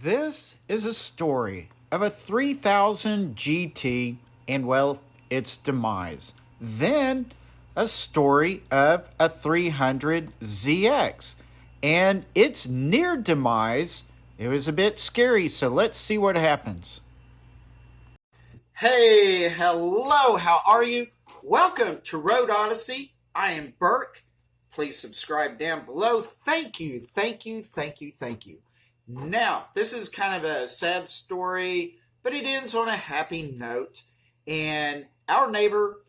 This is a story of a 3000 GT and, well, its demise. Then a story of a 300ZX and its near demise. It was a bit scary, so let's see what happens. Hey, hello, how are you? Welcome to Road Odyssey. I am Burke. Please subscribe down below. Thank you, thank you, thank you, thank you. Now, this is kind of a sad story, but it ends on a happy note. And our neighbor,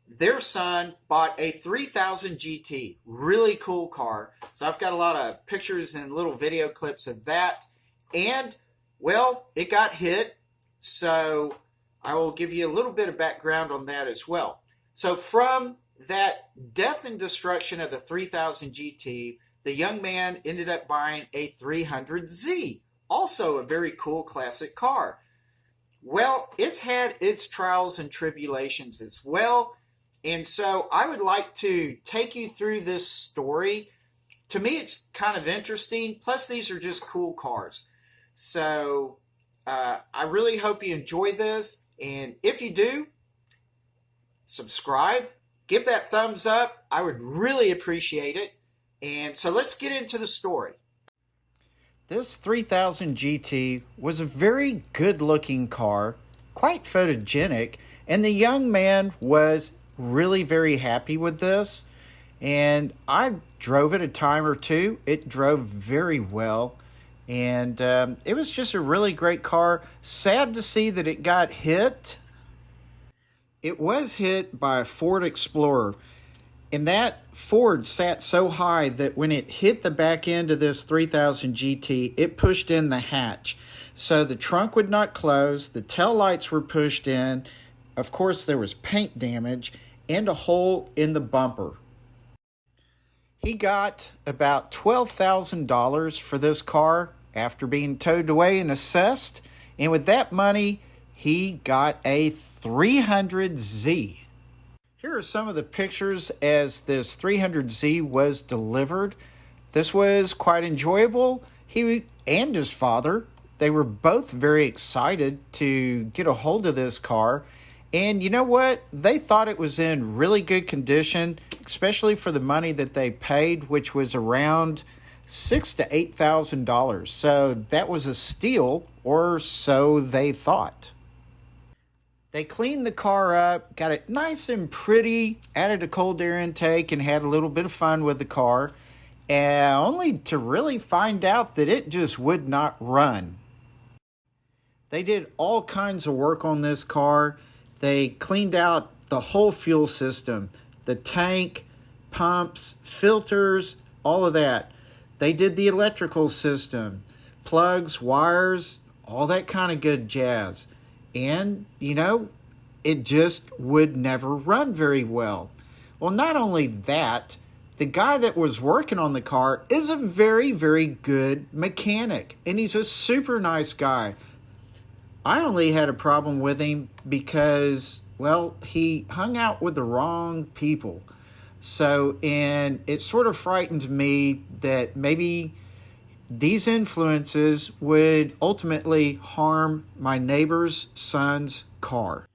their son, bought a 3000 GT. Really cool car. So I've got a lot of pictures and little video clips of that. And, well, it got hit. So I will give you a little bit of background on that as well. So from that death and destruction of the 3000 GT, the young man ended up buying a 300Z, also a very cool classic car. Well, it's had its trials and tribulations as well, and so I would like to take you through this story. To me, it's kind of interesting, plus these are just cool cars. So I really hope you enjoy this, and if you do, subscribe, give that thumbs up. I would really appreciate it. And so let's get into the story. This 3000 GT was a very good-looking car, quite photogenic, and the young man was really very happy with this. And I drove it a time or two. It drove very well, and it was just a really great car. Sad to see that it got hit. It was hit by a Ford Explorer. And that Ford sat so high that when it hit the back end of this 3000 GT, it pushed in the hatch. So the trunk would not close, the tail lights were pushed in, of course there was paint damage, and a hole in the bumper. He got about $12,000 for this car after being towed away and assessed, and with that money, he got a 300Z. Here are some of the pictures as this 300Z was delivered. This was quite enjoyable. He and his father, they were both very excited to get a hold of this car. And you know what? They thought it was in really good condition, especially for the money that they paid, which was around $6,000 to $8,000. So that was a steal, or so they thought. They cleaned the car up, got it nice and pretty, added a cold air intake, and had a little bit of fun with the car, only to really find out that it just would not run. They did all kinds of work on this car. They cleaned out the whole fuel system, the tank, pumps, filters, all of that. They did the electrical system, plugs, wires, all that kind of good jazz. And, you know, it just would never run very well. Well, not only that, the guy that was working on the car is a very, very good mechanic. And he's a super nice guy. I only had a problem with him because, well, he hung out with the wrong people. So, and it sort of frightened me that maybe these influences would ultimately harm my neighbor's son's car.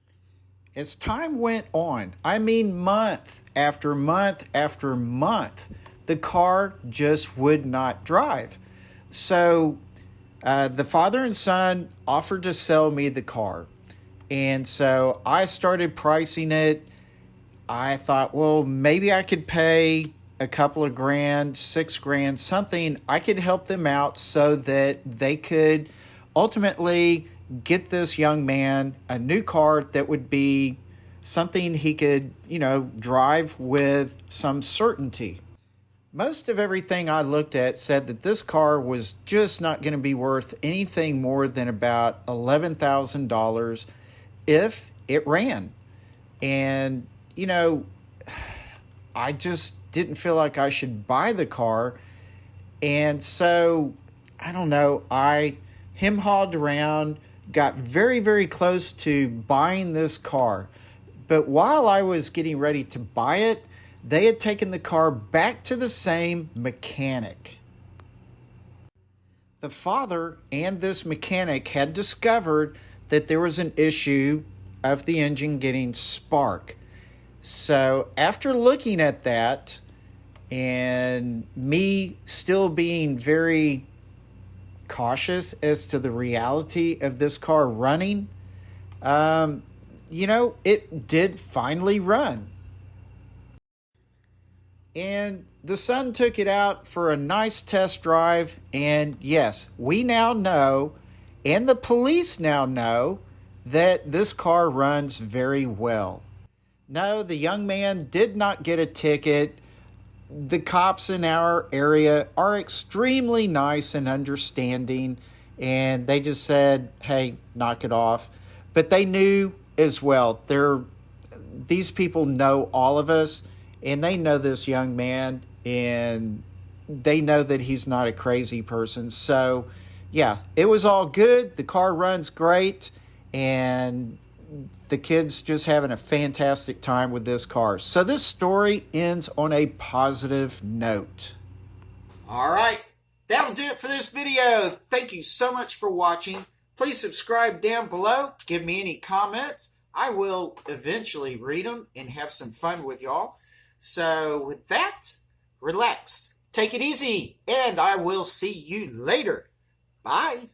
As time went on, I mean month after month after month, the car just would not drive. So the father and son offered to sell me the car. And so I started pricing it. I thought, well, maybe I could pay a couple of grand, $6,000, something. I could help them out so that they could ultimately get this young man a new car that would be something he could, you know, drive with some certainty. Most of everything I looked at said that this car was just not going to be worth anything more than about $11,000 if it ran. And, you know, I just didn't feel like I should buy the car. And so, I don't know, I hem-hawed around, got very, very close to buying this car. But while I was getting ready to buy it, they had taken the car back to the same mechanic. The father and this mechanic had discovered that there was an issue of the engine getting spark. So after looking at that, and me still being very cautious as to the reality of this car running, it did finally run. And the son took it out for a nice test drive. And yes, we now know, and the police now know, that this car runs very well. No, the young man did not get a ticket. The cops in our area are extremely nice and understanding, and they just said, hey, knock it off. But they knew as well, these people know all of us, and they know this young man, and they know that he's not a crazy person. So, yeah, it was all good. The car runs great, and the kid's just having a fantastic time with this car. So this story ends on a positive note. All right, that'll do it for this video. Thank you so much for watching. Please subscribe down below. Give me any comments. I will eventually read them and have some fun with y'all. So with that, relax, take it easy, and I will see you later. Bye.